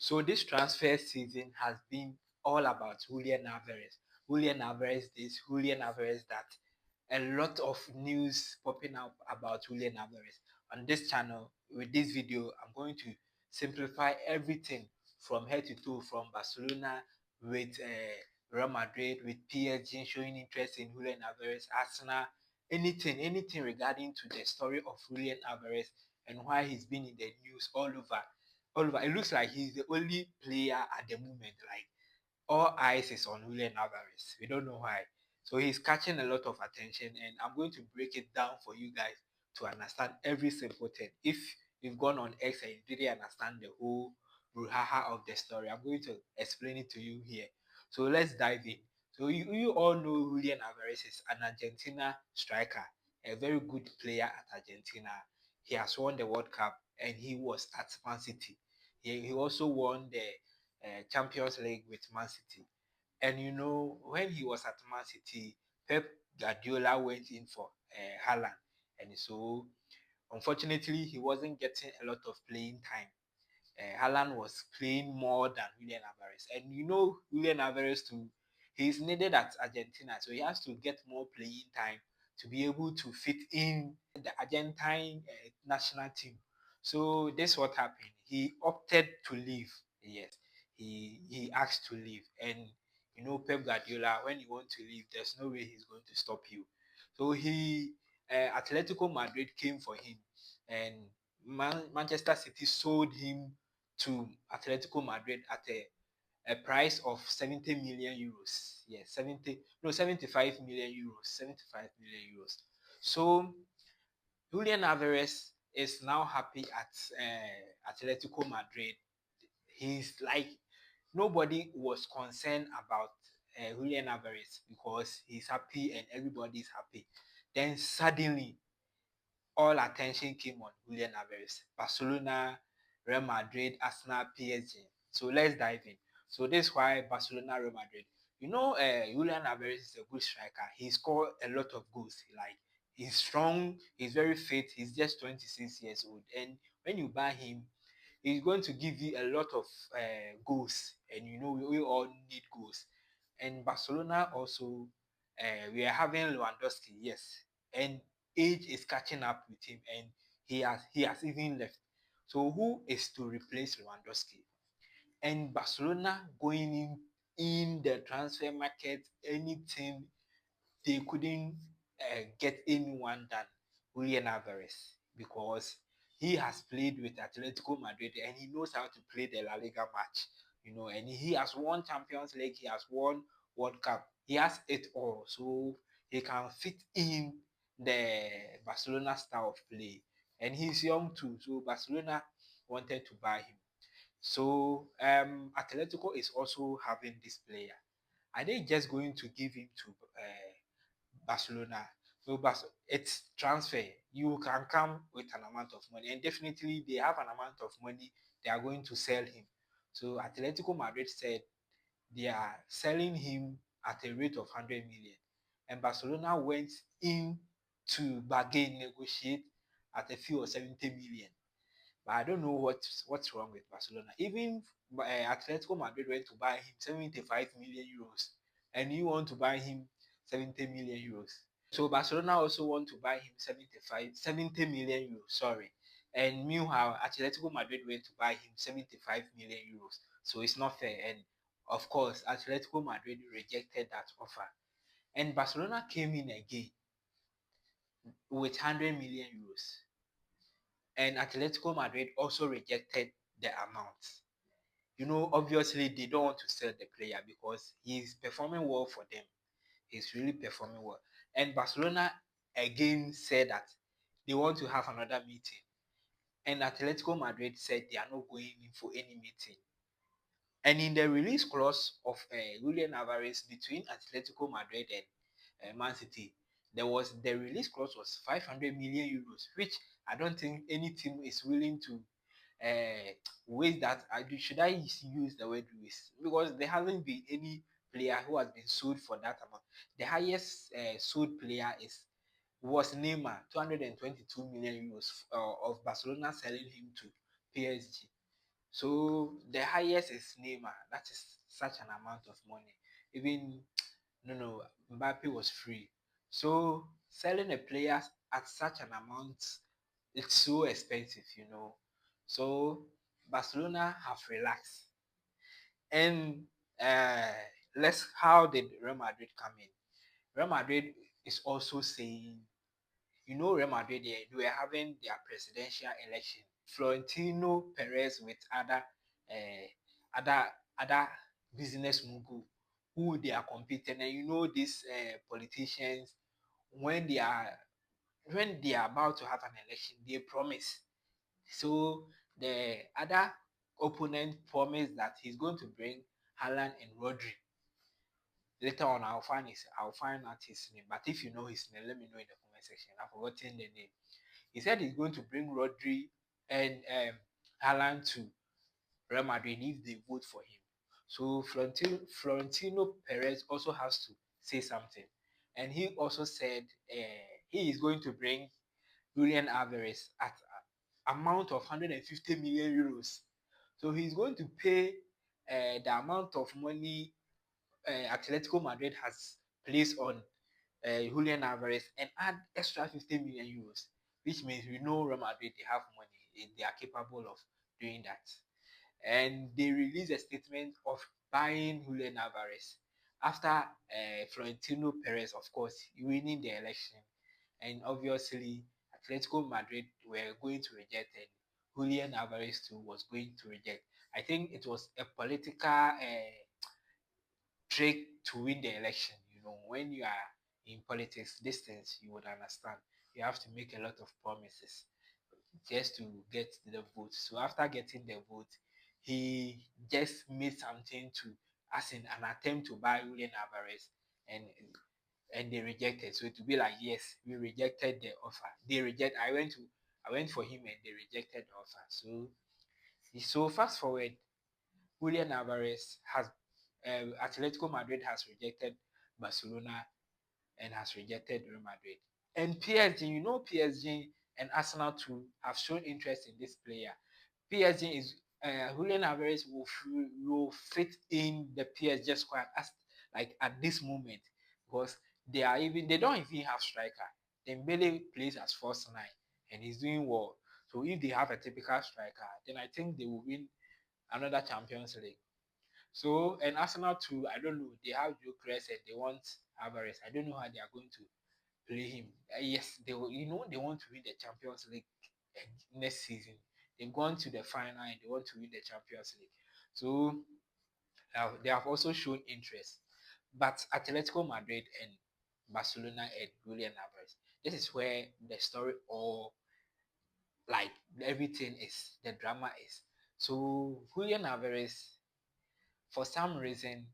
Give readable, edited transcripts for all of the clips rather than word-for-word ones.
So this transfer season has been all about Julian Álvarez. Julian Álvarez this, Julian Álvarez that. A lot of news popping up about Julian Álvarez. On this channel, with this video, I'm going to simplify everything from head to toe, from Barcelona with Real Madrid, with PSG showing interest in Julian Álvarez, Arsenal, anything regarding to the story of Julian Álvarez and why he's been in the news all over. All over. It looks like he's the only player at the moment. Like all eyes is on Julian Alvarez. We don't know why. So he's catching a lot of attention, and I'm going to break it down for you guys to understand every simple thing. If you've gone on X and you didn't understand the whole brouhaha of the story, I'm going to explain it to you here. So let's dive in. So you all know Julian Alvarez is an Argentina striker, a very good player at Argentina. He has won the World Cup and he was at Man City. He also won the Champions League with Man City. And you know, when he was at Man City, Pep Guardiola went in for Haaland. And so, unfortunately, he wasn't getting a lot of playing time. Haaland was playing more than Julian Alvarez. And you know, Julian Alvarez too, he's needed at Argentina. So he has to get more playing time to be able to fit in the Argentine national team. So this is what happened. He opted to leave. Yes, he asked to leave. And you know, Pep Guardiola, when you want to leave, there's no way he's going to stop you. So Atletico Madrid came for him, and Manchester City sold him to Atletico Madrid at a price of 70 million euros. Yes, 75 million euros. 75 million euros. So Julian Alvarez is now happy at Atletico Madrid. He's like, nobody was concerned about Julian Alvarez because he's happy and everybody is happy. Then suddenly all attention came on Julian Alvarez. Barcelona, Real Madrid, Arsenal, PSG. So let's dive in. So this is why Barcelona, Real Madrid. You know, Julian Alvarez is a good striker. He scored a lot of goals. Like he's strong. He's very fit. He's just 26 years old. And when you buy him, he's going to give you a lot of goals. And you know, we all need goals. And Barcelona also, we are having Lewandowski, yes, and age is catching up with him, and he has even left. So who is to replace Lewandowski? And Barcelona going in the transfer market, anything they couldn't get anyone than Julian Alvarez because he has played with Atletico Madrid and he knows how to play the La Liga match, you know, and he has won Champions League, he has won World Cup, he has it all, so he can fit in the Barcelona style of play, and he's young too, so Barcelona wanted to buy him. So Atletico is also having this player. Are they just going to give him to Barcelona? So it's transfer. You can come with an amount of money, and definitely they have an amount of money they are going to sell him. So Atletico Madrid said they are selling him at a rate of 100 million, and Barcelona went in to bargain, negotiate at a fee of 70 million. But I don't know what's wrong with Barcelona. Even Atletico Madrid went to buy him 75 million euros, and you want to buy him 70 million euros. So Barcelona also want to buy him 70 million euros. Sorry. And meanwhile, Atletico Madrid went to buy him 75 million euros. So it's not fair. And of course, Atletico Madrid rejected that offer. And Barcelona came in again with 100 million euros. And Atletico Madrid also rejected the amount. You know, obviously they don't want to sell the player because he's performing well for them. He's really performing well. And Barcelona again said that they want to have another meeting. And Atletico Madrid said they are not going in for any meeting. And in the release clause of Julian Alvarez between Atletico Madrid and Man City, the release clause was 500 million euros, which I don't think any team is willing to waste that. Should I use the word waste? Because there hasn't been any player who has been sold for that amount. The highest sold player was Neymar, 222 million euros of Barcelona selling him to PSG. So the highest is Neymar. That is such an amount of money. Even no, Mbappe was free. So selling a player at such an amount, it's so expensive. So Barcelona have relaxed. And uh, how did Real Madrid come in? Real Madrid is also saying, Real Madrid, they were having their presidential election. Florentino Pérez with other other business mogul who they are competing, and these politicians, when they are about to have an election, they promise. So the other opponent promised that he's going to bring Haaland and Rodri. Later on, I'll find out his name. But if you know his name, let me know in the comment section. I've forgotten the name. He said he's going to bring Rodri and Haaland to Real Madrid if they vote for him. So Florentino Perez also has to say something. And he also said he is going to bring Julian Álvarez at amount of 150 million euros. So he's going to pay the amount of money Atletico Madrid has placed on Julian Álvarez and add extra 50 million euros, which means we know Real Madrid, they have money, they are capable of doing that. And they released a statement of buying Julian Álvarez after Florentino Perez, of course, winning the election. And obviously, Atletico Madrid were going to reject, and Julian Álvarez too was going to reject. I think it was a political trick to win the election. When you are in politics, these things you would understand. You have to make a lot of promises just to get the vote. So after getting the vote, he just made something to, as in an attempt to buy Julian Alvarez, and they rejected. So to be like, yes, we rejected the offer. They reject. I went for him and they rejected the offer. So fast forward, Julian Alvarez has Atletico Madrid has rejected Barcelona and has rejected Real Madrid. And PSG, PSG and Arsenal too have shown interest in this player. PSG is Julian Alvarez will fit in the PSG squad as like at this moment, because they don't even have striker. Dembele plays as first nine and he's doing well. So if they have a typical striker, then I think they will win another Champions League. So, and Arsenal too, I don't know. They have Gyökeres and they want Alvarez. I don't know how they are going to play him. Yes, they will. They want to win the Champions League next season. They've gone to the final and they want to win the Champions League. So they have also shown interest. But Atletico Madrid and Barcelona and Julian Alvarez. This is where the story all like everything is. The drama is. So Julian Alvarez, for some reason,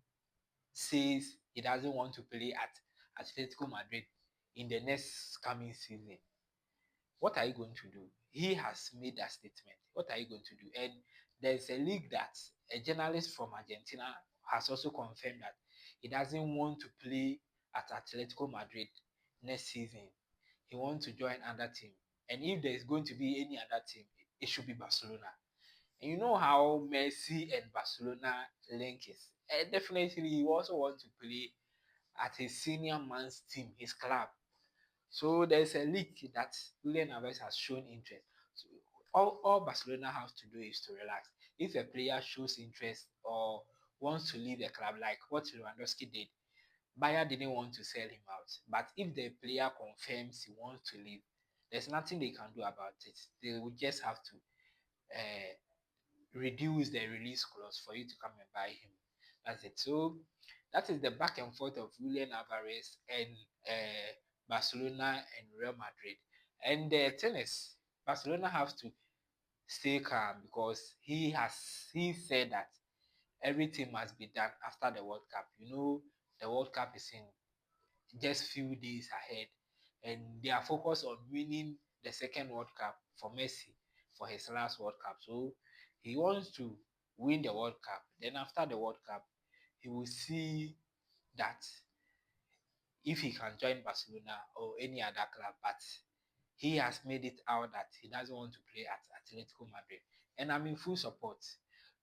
says he doesn't want to play at Atletico Madrid in the next coming season. What are you going to do? He has made that statement. What are you going to do? And there's a league that a journalist from Argentina has also confirmed that he doesn't want to play at Atletico Madrid next season. He wants to join another team. And if there's going to be any other team, it should be Barcelona. And you know how Messi and Barcelona link is. And definitely, he also wants to play at his senior man's team, his club. So there's a league that Julian Alvarez has shown interest. So all Barcelona has to do is to relax. If a player shows interest or wants to leave the club, like what Lewandowski did, Bayer didn't want to sell him out. But if the player confirms he wants to leave, there's nothing they can do about it. They will just have to reduce the release clause for you to come and buy him. That's it. So that is the back and forth of Julian Alvarez and Barcelona and Real Madrid. And the thing is, Barcelona have to stay calm because he said that everything must be done after the World Cup. The World Cup is in just few days ahead, and they are focused on winning the second World Cup for Messi for his last World Cup. So he wants to win the World Cup. Then after the World Cup, he will see that if he can join Barcelona or any other club. But he has made it out that he doesn't want to play at Atletico Madrid, and I'm in full support.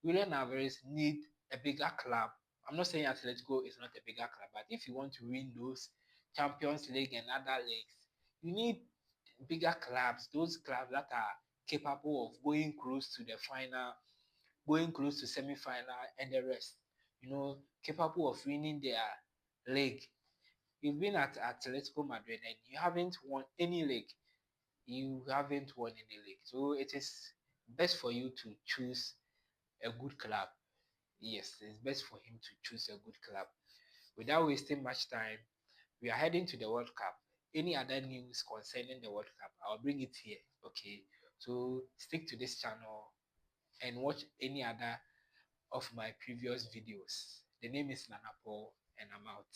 Julian Alvarez need a bigger club. I'm not saying Atletico is not a bigger club, but if you want to win those Champions League and other leagues, you need bigger clubs, those clubs that are capable of going close to the final, going close to semi-final and the rest. Capable of winning their league. You've been at Atletico Madrid and you haven't won any league. You haven't won any league. So it is best for you to choose a good club. Yes, it's best for him to choose a good club. Without wasting much time, we are heading to the World Cup. Any other news concerning the World Cup, I'll bring it here. Okay. So stick to this channel and watch any other of my previous videos. The name is Nanapo and I'm out.